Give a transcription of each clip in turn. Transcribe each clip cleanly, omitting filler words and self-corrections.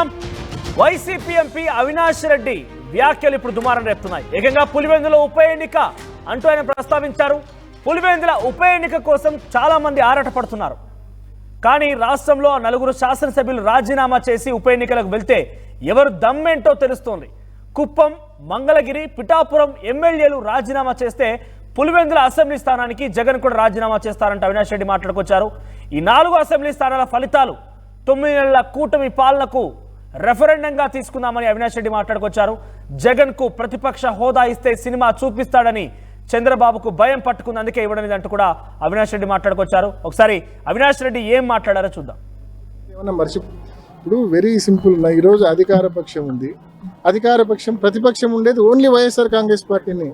చూస్తున్నాం. YCP MP Avinash Reddy వ్యాఖ్యలు ఇప్పుడు దుమారం రేపుతున్నాయి. ఏకంగా పులివెందుల ఉప ఎన్నిక అంటూ ఆయన ప్రస్తావించారు. పులివెందుల ఉప ఎన్నిక కోసం చాలా మంది ఆరాటపడుతున్నారు. కానీ రాష్ట్రంలో 4 శాసనసభ్యులు రాజీనామా చేసి ఉప ఎన్నికలకు వెళ్తే ఎవరు దమ్మేంటో తెలుస్తోంది. కుప్పం, మంగళగిరి, పిఠాపురం ఎమ్మెల్యేలు రాజీనామా చేస్తే పులివెందుల అసెంబ్లీ స్థానానికి జగన్ కూడా రాజీనామా చేస్తారంటే అవినాష్ రెడ్డి మాట్లాడుకొచ్చారు. ఈ 4 అసెంబ్లీ స్థానాల ఫలితాలు 9 నెలల కూటమి పాలనకు రెఫరెండంగా తీసుకుందామని అవినాష్ రెడ్డి మాట్లాడుకొచ్చారు. జగన్ కు ప్రతిపక్ష హోదా ఇస్తే సినిమా చూపిస్తాడని చంద్రబాబుకు భయం పట్టుకుంది, అందుకే ఇవ్వడం అంటూ కూడా అవినాష్ రెడ్డి మాట్లాడుకొచ్చారు. ఒకసారి అవినాష్ రెడ్డి ఏం మాట్లాడారో చూద్దాం. ఇప్పుడు వెరీ సింపుల్, ఈరోజు అధికార పక్షం ఉంది, అధికార పక్షం ప్రతిపక్షం ఉండేది ఓన్లీ వైఎస్ఆర్ కాంగ్రెస్ పార్టీని.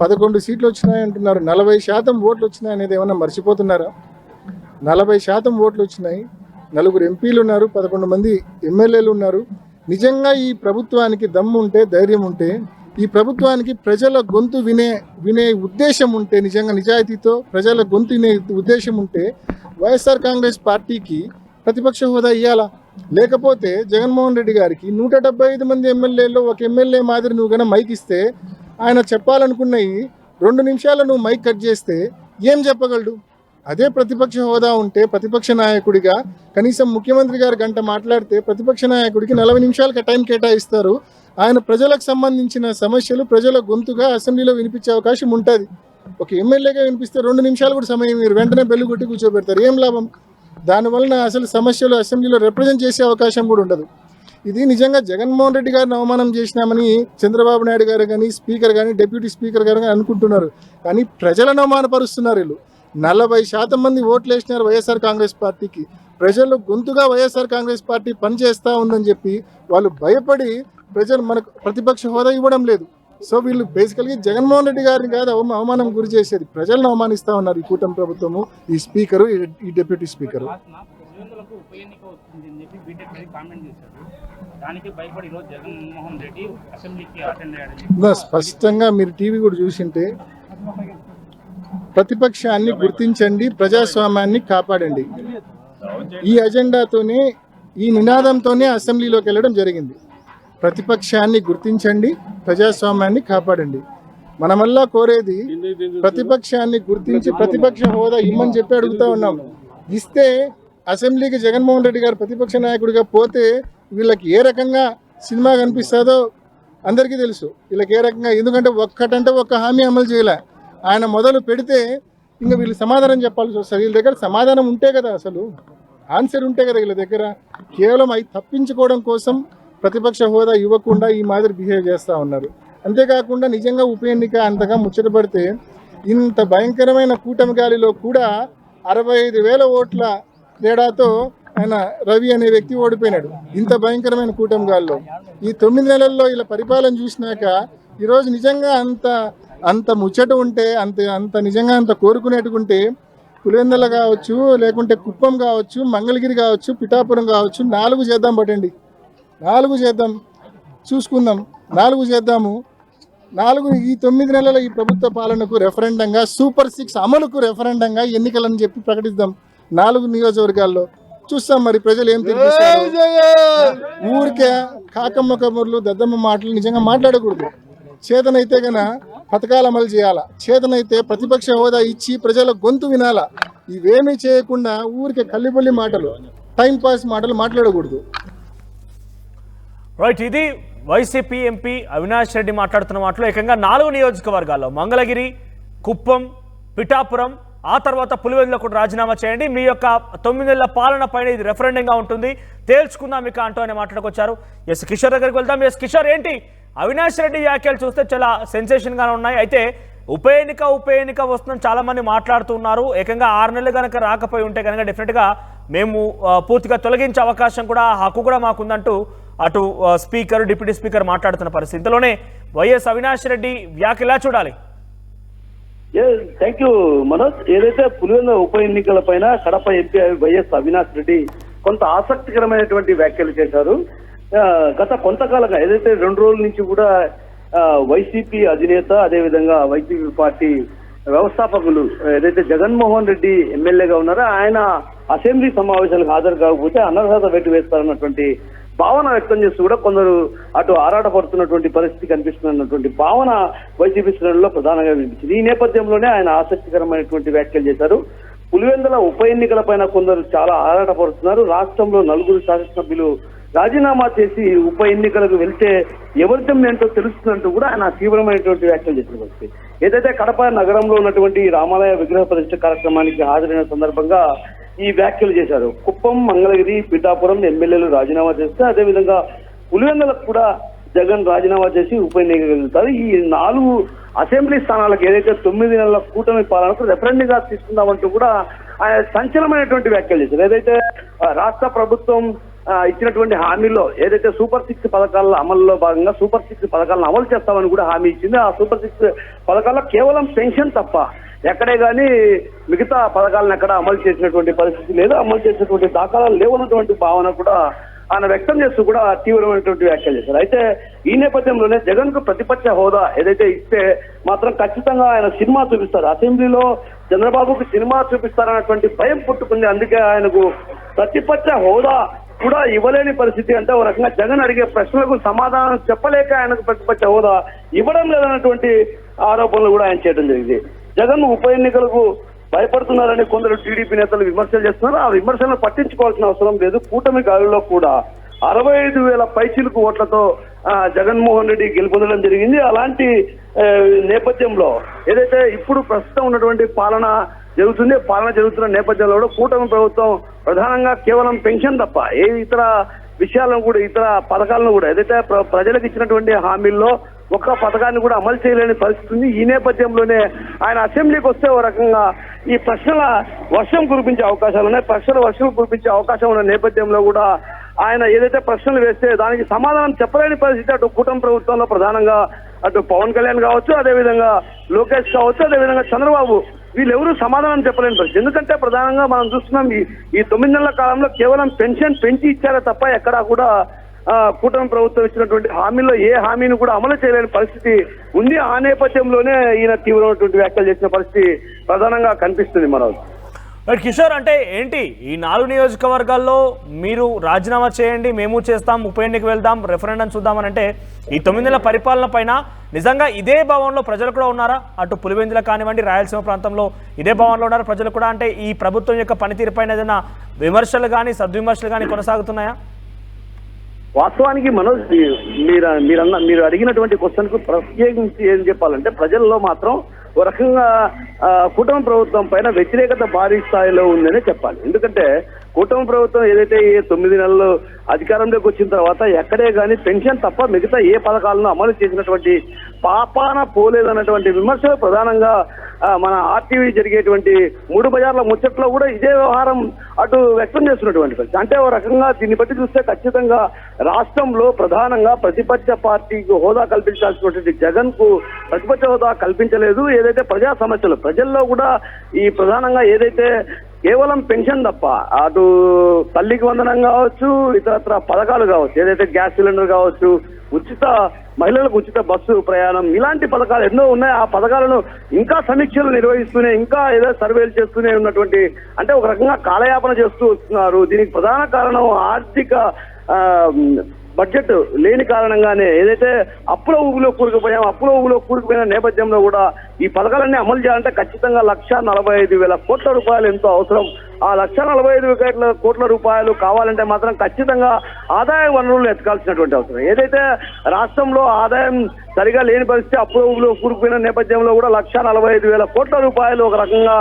11 సీట్లు వచ్చినాయంటున్నారు, 40% ఓట్లు వచ్చినాయి అనేది ఏమన్నా మర్చిపోతున్నారా? 40% ఓట్లు వచ్చినాయి, 4 ఎంపీలు ఉన్నారు, 11 మంది ఎమ్మెల్యేలు ఉన్నారు. నిజంగా ఈ ప్రభుత్వానికి దమ్ము ఉంటే, ధైర్యం ఉంటే, ఈ ప్రభుత్వానికి ప్రజల గొంతు వినే ఉద్దేశం ఉంటే, నిజంగా నిజాయితీతో ప్రజల గొంతు వినే ఉద్దేశం ఉంటే వైఎస్ఆర్ కాంగ్రెస్ పార్టీకి ప్రతిపక్ష హోదా ఇవ్వాలా. లేకపోతే జగన్మోహన్ రెడ్డి గారికి 175 మంది ఎమ్మెల్యేలో ఒక ఎమ్మెల్యే మాదిరి నువ్వు కన్నా మైక్ ఇస్తే ఆయన చెప్పాలనుకున్నవి 2 నిమిషాలు నువ్వు మైక్ కట్ చేస్తే ఏం చెప్పగలడు? అదే ప్రతిపక్ష హోదా ఉంటే ప్రతిపక్ష నాయకుడిగా కనీసం ముఖ్యమంత్రి గారు గంట మాట్లాడితే ప్రతిపక్ష నాయకుడికి 40 నిమిషాలకి టైం కేటాయిస్తారు. ఆయన ప్రజలకు సంబంధించిన సమస్యలు ప్రజల గొంతుగా అసెంబ్లీలో వినిపించే అవకాశం ఉంటుంది. ఒక ఎమ్మెల్యేగా వినిపిస్తే 2 నిమిషాలు కూడా సమయం మీరు వెంటనే బెల్లు కొట్టి కూర్చోబెడతారు, ఏం లాభం? దానివలన అసలు సమస్యలు అసెంబ్లీలో రిప్రజెంట్ చేసే అవకాశం కూడా ఉండదు. ఇది నిజంగా జగన్మోహన్ రెడ్డి గారిని అవమానం చేసినామని చంద్రబాబు నాయుడు గారు కానీ, స్పీకర్ కానీ, డిప్యూటీ స్పీకర్ గారు కానీ అనుకుంటున్నారు. కానీ ప్రజలను అవమానపరుస్తున్నారు వీళ్ళు. 40% మంది ఓట్లు వేసినారు వైఎస్ఆర్ కాంగ్రెస్ పార్టీకి. ప్రజలు గొంతుగా వైఎస్ఆర్ కాంగ్రెస్ పార్టీ పనిచేస్తూ ఉందని చెప్పి వాళ్ళు భయపడి ప్రజలు మనకు ప్రతిపక్ష హోదా ఇవ్వడం లేదు. సో వీళ్ళు బేసికల్గా జగన్మోహన్ రెడ్డి గారిని కాదు అవమానం గురి చేసేది, ప్రజలను అవమానిస్తూ ఉన్నారు ఈ కూటమి ప్రభుత్వము, ఈ స్పీకరు, ఈ డిప్యూటీ స్పీకరు. స్పష్టంగా మీరు టీవీ కూడా చూసింటే, ప్రతిపక్షాన్ని గుర్తించండి, ప్రజాస్వామ్యాన్ని కాపాడండి, ఈ అజెండాతోనే, ఈ నినాదంతోనే అసెంబ్లీలోకి వెళ్ళడం జరిగింది. ప్రతిపక్షాన్ని గుర్తించండి, ప్రజాస్వామ్యాన్ని కాపాడండి. మనమల్లా కోరేది ప్రతిపక్షాన్ని గుర్తించి ప్రతిపక్ష హోదా ఇమ్మని చెప్పి అడుగుతా ఉన్నాం. ఇస్తే అసెంబ్లీకి జగన్మోహన్ రెడ్డి గారు ప్రతిపక్ష నాయకుడిగా పోతే వీళ్ళకి ఏ రకంగా సినిమా కనిపిస్తుందో అందరికీ తెలుసు. వీళ్ళకి ఏ రకంగా, ఎందుకంటే ఒక్క హామీ అమలు చేయలే. ఆయన మొదలు పెడితే ఇంకా వీళ్ళు సమాధానం చెప్పాల్సి వస్తుంది. వీళ్ళ దగ్గర సమాధానం ఉంటే కదా, అసలు ఆన్సర్ ఉంటే కదా వీళ్ళ దగ్గర. కేవలం అవి తప్పించుకోవడం కోసం ప్రతిపక్ష హోదా ఇవ్వకుండా ఈ మాదిరి బిహేవ్ చేస్తూ ఉన్నారు. అంతేకాకుండా నిజంగా ఉప ఎన్నిక అంతగా ముచ్చటపడితే ఇంత భయంకరమైన కూటమి గాలిలో కూడా 65,000 ఓట్ల తేడాతో ఆయన రవి అనే వ్యక్తి ఓడిపోయినాడు. ఇంత భయంకరమైన కూటమి గాలిలో ఈ 9 నెలల్లో ఇలా పరిపాలన చూసినాక ఈరోజు నిజంగా అంత ముచ్చట ఉంటే, అంత నిజంగా అంత కోరుకునేట్టుకుంటే పులివెందుల కావచ్చు, లేకుంటే కుప్పం కావచ్చు, మంగళగిరి కావచ్చు, పిఠాపురం కావచ్చు, 4 చేద్దాం, పట్టండి 4 చేద్దాం, చూసుకుందాం, 4 చేద్దాము. 4 ఈ 9 నెలల ఈ ప్రభుత్వ పాలనకు రెఫరెండంగా, సూపర్ 6 అమలుకు రెఫరెండంగా ఎన్నికలని చెప్పి ప్రకటిద్దాం 4 నియోజకవర్గాల్లో. చూస్తాం మరి ప్రజలు ఏం తెలిపిస్తారు. ఊరికే కాకమ్మ కబుర్లు, దద్దమ్మ మాటలు నిజంగా మాట్లాడకూడదు. చేతనైతే గన పథకాలు అమలు చేయాలా, చేతనైతే ప్రతిపక్ష హోదా ఇచ్చి ప్రజల గొంతు వినాలా. ఇవేమీ చేయకుండా ఊరికే కల్లిపల్లి మాటలు, టైంపాస్ మాటలు మాట్లాడకూడదు. రైట్, ఇది వైసీపీ ఎంపీ అవినాష్ రెడ్డి మాట్లాడుతున్న మాటలు. ఏకంగా 4 నియోజకవర్గాల్లో మంగళగిరి, కుప్పం, పిఠాపురం, ఆ తర్వాత పులివెందులో కూడా రాజీనామా చేయండి, మీ యొక్క 9 నెలల పాలన పైన ఇది రెఫరెండంగా ఉంటుంది, తేల్చుకుందాం ఇక అంటూ ఆయన మాట్లాడుకొచ్చారు. ఎస్ కిషోర్ దగ్గరికి వెళ్దాం. ఎస్ కిషోర్, ఏంటి అవినాష్ రెడ్డి వ్యాఖ్యలు చూస్తే చాలా సెన్సేషన్గానే ఉన్నాయి. అయితే ఉప ఎన్నిక వస్తుందని చాలా మంది మాట్లాడుతున్నారు. ఏకంగా 6 నెలలు కనుక రాకపోయి ఉంటే కనుక డెఫినెట్గా మేము పూర్తిగా తొలగించే అవకాశం కూడా, హక్కు కూడా మాకుందంటూ అటు స్పీకర్, డిప్యూటీ స్పీకర్ మాట్లాడుతున్న పరిస్థితి. ఇంతలోనే వైఎస్ అవినాష్ రెడ్డి వ్యాఖ్యలా చూడాలి. Thank you Manoj. ఏదైతే పులివెందుల ఉప ఎన్నికల పైన కడప ఎంపీ వైఎస్ అవినాష్ రెడ్డి కొంత ఆసక్తికరమైనటువంటి వ్యాఖ్యలు చేశారు. గత కొంతకాలంగా ఏదైతే 2 రోజుల నుంచి కూడా వైసీపీ అధినేత, అదేవిధంగా వైసీపీ పార్టీ వ్యవస్థాపకులు ఏదైతే జగన్మోహన్ రెడ్డి ఎమ్మెల్యేగా ఉన్నారో ఆయన అసెంబ్లీ సమావేశాలకు హాజరు కాకపోతే అనర్హత వేటు వేస్తారన్నటువంటి భావన వ్యక్తం చేస్తూ కూడా కొందరు అటు ఆరాటపడుతున్నటువంటి పరిస్థితి కనిపిస్తున్నటువంటి భావన వైసీపీ శ్రేణుల్లో ప్రధానంగా వినిపించింది. ఈ నేపథ్యంలోనే ఆయన ఆసక్తికరమైనటువంటి వ్యాఖ్యలు చేశారు. పులివెందుల ఉప ఎన్నికల పైన కొందరు చాలా ఆరాటపడుతున్నారు. రాష్ట్రంలో 4 శాసనసభ్యులు రాజీనామా చేసి ఉప ఎన్నికలకు వెళ్తే ఎవరితం ఏంటో తెలుస్తుందంటూ కూడా ఆయన తీవ్రమైనటువంటి వ్యాఖ్యలు చేసిన పరిస్థితి. ఏదైతే కడప నగరంలో ఉన్నటువంటి రామాలయ విగ్రహ ప్రతిష్ఠ కార్యక్రమానికి హాజరైన సందర్భంగా ఈ వ్యాఖ్యలు చేశారు. కుప్పం, మంగళగిరి, పిఠాపురం ఎమ్మెల్యేలు రాజీనామా చేస్తే అదేవిధంగా పులివెందులకు కూడా జగన్ రాజీనామా చేసి ఉప ఎన్నికలు వెళ్తారు. ఈ 4 అసెంబ్లీ స్థానాలకు ఏదైతే 9 నెలల కూటమి పాలనకు రెఫరెండంగా తీసుకుందామంటూ కూడా ఆయన సంచలనమైనటువంటి వ్యాఖ్యలు చేశారు. ఏదైతే రాష్ట్ర ప్రభుత్వం ఇచ్చినటువంటి హామీల్లో ఏదైతే సూపర్ 6 పథకాల అమలులో భాగంగా సూపర్ 6 పథకాలను అమలు చేస్తామని కూడా హామీ ఇచ్చింది. ఆ సూపర్ 6 పథకాల్లో కేవలం పెన్షన్ తప్ప ఎక్కడే కానీ మిగతా పథకాలను ఎక్కడ అమలు చేసినటువంటి పరిస్థితి లేదు, అమలు చేసినటువంటి దాఖలాలు లేవన్నటువంటి భావన కూడా ఆయన వ్యక్తం చేస్తూ కూడా తీవ్రమైనటువంటి వ్యాఖ్యలు చేశారు. అయితే ఈ నేపథ్యంలోనే జగన్ కు ప్రతిపక్ష హోదా ఏదైతే ఇస్తే మాత్రం ఖచ్చితంగా ఆయన సినిమా చూపిస్తారు, అసెంబ్లీలో చంద్రబాబుకు సినిమా చూపిస్తారన్నటువంటి భయం పుట్టుకుంది. అందుకే ఆయనకు ప్రతిపక్ష హోదా కూడా ఇవ్వలేని పరిస్థితి. అంటే ఒక రకంగా జగన్ అడిగే ప్రశ్నలకు సమాధానం చెప్పలేక ఆయనకు ప్రతిపక్ష హోదా ఇవ్వడం లేదన్నటువంటి ఆరోపణలు కూడా ఆయన చేయడం జరిగింది. జగన్ ఉప ఎన్నికలకు భయపడుతున్నారని కొందరు టీడీపీ నేతలు విమర్శలు చేస్తున్నారు. ఆ విమర్శలను పట్టించుకోవాల్సిన అవసరం లేదు. కూటమి గాలిలో కూడా 65,000 పైచిలుకు ఓట్లతో జగన్మోహన్ రెడ్డి గెలుపొందడం జరిగింది. అలాంటి నేపథ్యంలో ఏదైతే ఇప్పుడు ప్రస్తుతం ఉన్నటువంటి పాలన జరుగుతున్న నేపథ్యంలో కూడా కూటమి ప్రభుత్వం ప్రధానంగా కేవలం పెన్షన్ తప్ప ఏ ఇతర విషయాలను కూడా ఇతర పథకాలను కూడా ఏదైతే ప్రజలకు ఇచ్చినటువంటి హామీల్లో ఒక్క పథకాన్ని కూడా అమలు చేయలేని పరిస్థితి ఉంది. ఈ నేపథ్యంలోనే ఆయన అసెంబ్లీకి వస్తే ఓ రకంగా ఈ ప్రశ్నల వర్షం కురిపించే అవకాశాలు ఉన్నాయి. ప్రశ్నల వర్షం కురిపించే అవకాశం ఉన్న నేపథ్యంలో కూడా ఆయన ఏదైతే ప్రశ్నలు వేస్తే దానికి సమాధానం చెప్పలేని పరిస్థితి అటు కూటమి ప్రభుత్వంలో ప్రధానంగా అటు పవన్ కళ్యాణ్ కావచ్చు, అదేవిధంగా లోకేష్ కావచ్చు, అదేవిధంగా చంద్రబాబు వీళ్ళెవరూ సమాధానం చెప్పలేని పరిస్థితి. ఎందుకంటే ప్రధానంగా మనం చూస్తున్నాం ఈ 9 నెలల కాలంలో కేవలం పెన్షన్ పెంచి ఇచ్చారే తప్ప ఎక్కడా కూడా కూటమి ప్రభుత్వం ఇచ్చినటువంటి హామీల్లో ఏ హామీని కూడా అమలు చేయలేని పరిస్థితి ఉంది. ఆ నేపథ్యంలోనే ఈయన తీవ్రమైనటువంటి వ్యాఖ్యలు చేసిన పరిస్థితి ప్రధానంగా కనిపిస్తుంది. మనోజ్ బట్ కిషోర్, అంటే ఏంటి ఈ 4 నియోజకవర్గాల్లో మీరు రాజీనామా చేయండి, మేము చేస్తాం, ఉప ఎన్నిక వెళ్దాం, రెఫరెండం చూద్దామని అంటే ఈ 9 నెలల పరిపాలన పైన నిజంగా ఇదే భావనలో ప్రజలు కూడా ఉన్నారా? అటు పులివెందుల కానివ్వండి, రాయలసీమ ప్రాంతంలో ఇదే భావనలో ఉన్నారు ప్రజలు కూడా. అంటే ఈ ప్రభుత్వం యొక్క పనితీరు పైన ఏదైనా విమర్శలు కానీ సద్విమర్శలు కానీ కొనసాగుతున్నాయా? వాస్తవానికి మనోజ్ మీరు అడిగినటువంటి క్వశ్చన్ కు ప్రత్యేకించి ఏం చెప్పాలంటే ప్రజల్లో మాత్రం ఓ రకంగా కూటమి ప్రభుత్వం పైన వ్యతిరేకత భారీ స్థాయిలో ఉందనే చెప్పాలి. ఎందుకంటే కూటమి ప్రభుత్వం ఏదైతే 9 నెలలు అధికారంలోకి వచ్చిన తర్వాత ఎక్కడే కానీ పెన్షన్ తప్ప మిగతా ఏ పథకాలను అమలు చేసినటువంటి పాపాన పోలేదన్నటువంటి విమర్శలు ప్రధానంగా మన ఆర్టీవీ జరిగేటువంటి 3 బజార్ల ముచ్చట్లో కూడా ఇదే వ్యవహారం అటు వ్యక్తం చేస్తున్నటువంటి పరిస్థితి. అంటే ఓ రకంగా దీన్ని బట్టి చూస్తే ఖచ్చితంగా రాష్ట్రంలో ప్రధానంగా ప్రతిపక్ష పార్టీకి హోదా కల్పించాల్సినటువంటి జగన్ కు ప్రతిపక్ష హోదా కల్పించలేదు. ఏదైతే ప్రజా సమస్యలు ప్రజల్లో కూడా ఈ ప్రధానంగా ఏదైతే కేవలం పెన్షన్ తప్ప అటు తల్లికి వందనం కావచ్చు, ఇతరత్ర పథకాలు కావచ్చు, ఏదైతే గ్యాస్ సిలిండర్ కావచ్చు, మహిళలకు ఉచిత బస్సు ప్రయాణం, ఇలాంటి పథకాలు ఎన్నో ఉన్నాయి. ఆ పథకాలను ఇంకా సమీక్షలు నిర్వహిస్తూనే ఇంకా ఏదో సర్వేలు చేస్తూనే ఉన్నటువంటి అంటే ఒక రకంగా కాలయాపన చేస్తూ వస్తున్నారు. దీనికి ప్రధాన కారణం ఆర్థిక బడ్జెట్ లేని కారణంగానే ఏదైతే అప్పుల ఊబిలో కూరుకుపోయిన నేపథ్యంలో కూడా ఈ పథకాలన్నీ అమలు చేయాలంటే ఖచ్చితంగా 1,45,000 కోట్ల రూపాయలు ఎంతో అవసరం. ఆ 1,45,000 కోట్ల రూపాయలు కావాలంటే మాత్రం ఖచ్చితంగా ఆదాయ వనరులు ఎత్తుకాల్సినటువంటి అవసరం. ఏదైతే రాష్ట్రంలో ఆదాయం సరిగా లేని పరిస్థితి అప్పుల ఊబిలో కూరుకుపోయిన నేపథ్యంలో కూడా 1,45,000 కోట్ల రూపాయలు ఒక రకంగా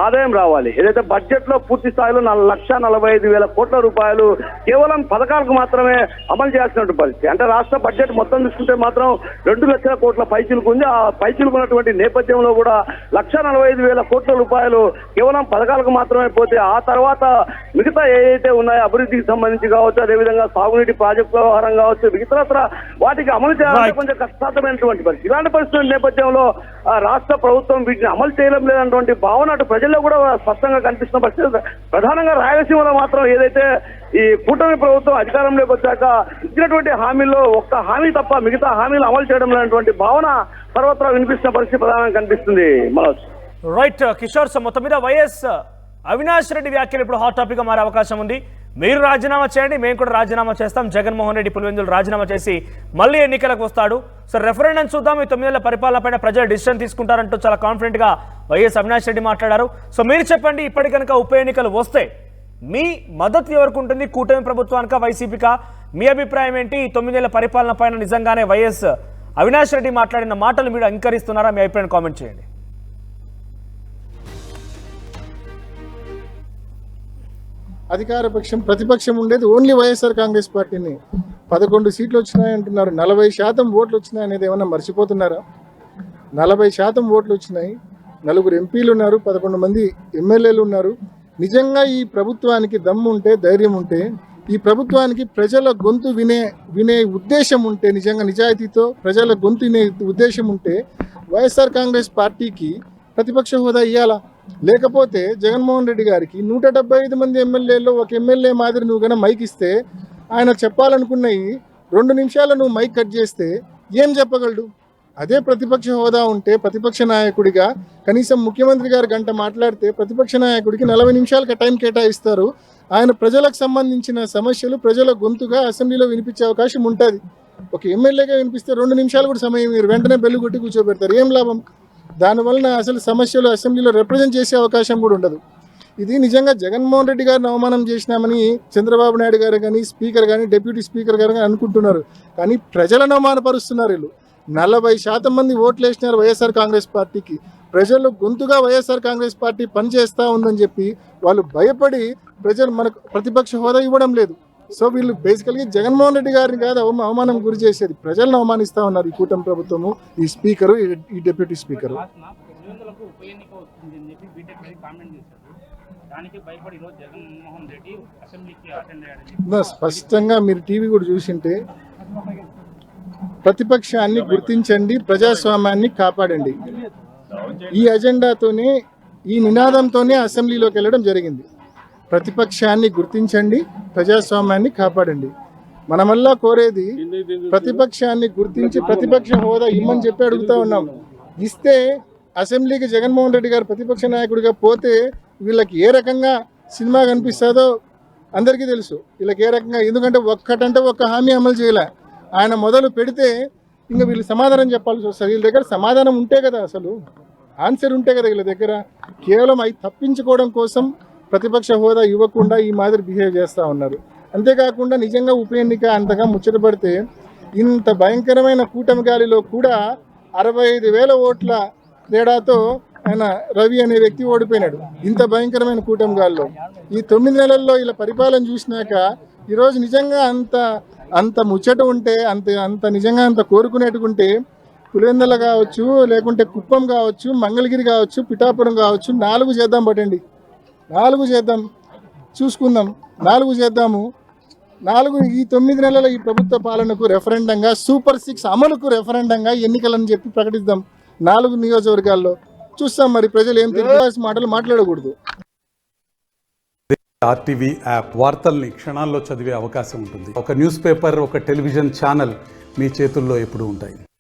ఆదాయం రావాలి. ఏదైతే బడ్జెట్ లో పూర్తి స్థాయిలో 1,45,000 కోట్ల రూపాయలు కేవలం పథకాలకు మాత్రమే అమలు చేయాల్సినటువంటి పరిస్థితి. అంటే రాష్ట్ర బడ్జెట్ మొత్తం చూసుకుంటే మాత్రం 2 లక్షల కోట్ల పైచిలుకు ఉంది. ఆ పైచిలుకున్నటువంటి నేపథ్యంలో కూడా 1,45,000 కోట్ల రూపాయలు కేవలం పథకాలకు మాత్రమే పోతే ఆ తర్వాత మిగతా ఏదైతే ఉన్నాయో అభివృద్ధికి సంబంధించి కావచ్చు, అదేవిధంగా సాగునీటి ప్రాజెక్టు వ్యవహారం కావచ్చు, మిగతా వాటికి అమలు చేయాలంటే కొంచెం కష్టమైనటువంటి పరిస్థితి. ఇలాంటి పరిస్థితుల నేపథ్యంలో రాష్ట్ర ప్రభుత్వం వీటిని అమలు చేయడం లేదన్నటువంటి భావన అటు ప్రజల్లో కూడా స్పష్టంగా కనిపిస్తున్న పరిస్థితి. ప్రధానంగా రాయలసీమలో మాత్రం ఏదైతే ఈ కూటమి ప్రభుత్వం అధికారంలోకి వచ్చాక ఇచ్చినటువంటి హామీల్లో ఒక్క హామీ తప్ప మిగతా హామీలు అమలు చేయడం లేనటువంటి భావన సర్వత్రా వినిపిస్తున్న పరిస్థితి ప్రధానంగా కనిపిస్తుంది. మనోజ్ రైట్ కిషోర్, మొత్తం మీద వైఎస్ అవినాష్ రెడ్డి వ్యాఖ్యలు ఇప్పుడు హాట్ టాపిక్ గా మారే అవకాశం ఉంది. మీరు రాజీనామా చేయండి, మేము కూడా రాజీనామా చేస్తాం. జగన్మోహన్ రెడ్డి పులివెందులు రాజీనామా చేసి మళ్ళీ ఎన్నికలకు వస్తాడు. సో రెఫరెండం చూద్దాం, ఈ 9 ఏళ్ల పరిపాలన పైన ప్రజలు డిసిషన్ తీసుకుంటారంటూ చాలా కాన్ఫిడెంట్ గా వైఎస్ అవినాష్ రెడ్డి మాట్లాడారు. సో మీరు చెప్పండి, ఇప్పటి కనుక ఉప ఎన్నికలు వస్తే మీ మద్దతు ఎవరికి ఉంటుంది? కూటమి ప్రభుత్వానికా, వైసీపీకా? మీ అభిప్రాయం ఏంటి? ఈ 9 ఏళ్ల పరిపాలన పైన నిజంగానే వైఎస్ అవినాష్ రెడ్డి మాట్లాడిన మాటలు మీరు అంగీకరిస్తున్నారా? మీ అభిప్రాయం కామెంట్ చేయండి. అధికార పక్షం ప్రతిపక్షం ఉండేది ఓన్లీ వైఎస్ఆర్ కాంగ్రెస్ పార్టీని. 11 సీట్లు వచ్చినాయంటున్నారు, 40% ఓట్లు వచ్చినాయి అనేది ఏమన్నా మర్చిపోతున్నారా? 40% ఓట్లు వచ్చినాయి, 4 ఎంపీలు ఉన్నారు, 11 మంది ఎమ్మెల్యేలు ఉన్నారు. నిజంగా ఈ ప్రభుత్వానికి దమ్ము ఉంటే, ధైర్యం ఉంటే, ఈ ప్రభుత్వానికి ప్రజల గొంతు వినే ఉద్దేశం ఉంటే, నిజంగా నిజాయితీతో ప్రజల గొంతు వినే ఉద్దేశం ఉంటే వైఎస్ఆర్ కాంగ్రెస్ పార్టీకి ప్రతిపక్ష హోదా ఇవ్వాలా? లేకపోతే జగన్మోహన్ రెడ్డి గారికి 175 మంది ఎమ్మెల్యేలో ఒక ఎమ్మెల్యే మాదిరి నువ్వు గన మైక్ ఇస్తే, ఆయన చెప్పాలనుకున్నవి 2 నిమిషాలు నువ్వు మైక్ కట్ చేస్తే ఏం చెప్పగలడు? అదే ప్రతిపక్ష హోదా ఉంటే ప్రతిపక్ష నాయకుడిగా కనీసం ముఖ్యమంత్రి గారు గంట మాట్లాడితే ప్రతిపక్ష నాయకుడికి 40 నిమిషాలకి టైం కేటాయిస్తారు. ఆయన ప్రజలకు సంబంధించిన సమస్యలు ప్రజల గొంతుగా అసెంబ్లీలో వినిపించే అవకాశం ఉంటుంది. ఒక ఎమ్మెల్యేగా వినిపిస్తే 2 నిమిషాలు కూడా సమయం మీరు వెంటనే బెల్లు కొట్టి కూర్చోబెడతారు. ఏం లాభం? దానివలన అసలు సమస్యలు అసెంబ్లీలో రిప్రజెంట్ చేసే అవకాశం కూడా ఉండదు. ఇది నిజంగా జగన్మోహన్ రెడ్డి గారిని అవమానం చేసినామని చంద్రబాబు నాయుడు గారు కానీ, స్పీకర్ కానీ, డిప్యూటీ స్పీకర్ గారు కానీ అనుకుంటున్నారు. కానీ ప్రజలను అవమానపరుస్తున్నారు వీళ్ళు. 40% మంది ఓట్లు వేసినారు వైఎస్ఆర్ కాంగ్రెస్ పార్టీకి. ప్రజలు గొంతుగా వైఎస్ఆర్ కాంగ్రెస్ పార్టీ పనిచేస్తూ ఉందని చెప్పి వాళ్ళు భయపడి ప్రజలు మనకు ప్రతిపక్ష హోదా ఇవ్వడం లేదు. సో వీళ్ళు బేసికల్గా జగన్మోహన్ రెడ్డి గారిని కాదు అవమానం గురి చేసేది, ప్రజలను అవమానిస్తూ ఉన్నారు ఈ కూటమి ప్రభుత్వము, ఈ స్పీకరు, ఈ డిప్యూటీ స్పీకరు. స్పష్టంగా మీరు టీవీ కూడా చూసింటే, ప్రతిపక్షాన్ని గుర్తించండి, ప్రజాస్వామ్యాన్ని కాపాడండి, ఈ అజెండాతోనే, ఈ నినాదంతోనే అసెంబ్లీలోకి వెళ్ళడం జరిగింది. ప్రతిపక్షాన్ని గుర్తించండి, ప్రజాస్వామ్యాన్ని కాపాడండి. మనమల్లా కోరేది ప్రతిపక్షాన్ని గుర్తించి ప్రతిపక్ష హోదా ఇమ్మని చెప్పి అడుగుతా ఉన్నాం. ఇస్తే అసెంబ్లీకి జగన్మోహన్ రెడ్డి గారు ప్రతిపక్ష నాయకుడిగా పోతే వీళ్ళకి ఏ రకంగా సినిమా కనిపిస్తుందో అందరికీ తెలుసు. వీళ్ళకి ఏ రకంగా, ఎందుకంటే ఒక్క హామీ అమలు చేయలే. ఆయన మొదలు పెడితే ఇంకా వీళ్ళు సమాధానం చెప్పాల్సి వస్తుంది. వీళ్ళ దగ్గర సమాధానం ఉంటే కదా, అసలు ఆన్సర్ ఉంటే కదా వీళ్ళ దగ్గర. కేవలం అవి తప్పించుకోవడం కోసం ప్రతిపక్ష హోదా ఇవ్వకుండా ఈ మాదిరి బిహేవ్ చేస్తూ ఉన్నారు. అంతేకాకుండా నిజంగా ఉప ఎన్నిక అంతగా ముచ్చటపడితే, ఇంత భయంకరమైన కూటమి గాలిలో కూడా 65,000 ఓట్ల తేడాతో ఆయన రవి అనే వ్యక్తి ఓడిపోయినాడు. ఇంత భయంకరమైన కూటమి గాలిలో ఈ 9 నెలల్లో ఇలా పరిపాలన చూసినాక ఈరోజు నిజంగా అంత ముచ్చట ఉంటే, అంత నిజంగా అంత కోరుకునేట్టుకుంటే, పులివెందుల కావచ్చు, లేకుంటే కుప్పం కావచ్చు, మంగళగిరి కావచ్చు, పిఠాపురం కావచ్చు, 4 చేద్దాం. పట్టండి, 4 చేద్దాం, చూసుకుందాం, 4 చేద్దాము. 4 ఈ 9 నెలల ఈ ప్రభుత్వ పాలనకు రెఫరెండంగా, సూపర్ 6 అమలుకు రెఫరెండంగా ఎన్నికలని చెప్పి ప్రకటిద్దాం 4 నియోజకవర్గాల్లో. చూస్తాం మరి ప్రజలు ఏం తిరిగి మాటలు మాట్లాడకూడదు. ఆర్టీవీ యాప్ వార్తల్ని క్షణాల్లో చదివే అవకాశం ఉంటుంది. ఒక న్యూస్ పేపర్, ఒక టెలివిజన్ ఛానల్ మీ చేతుల్లో ఎప్పుడూ ఉంటాయి.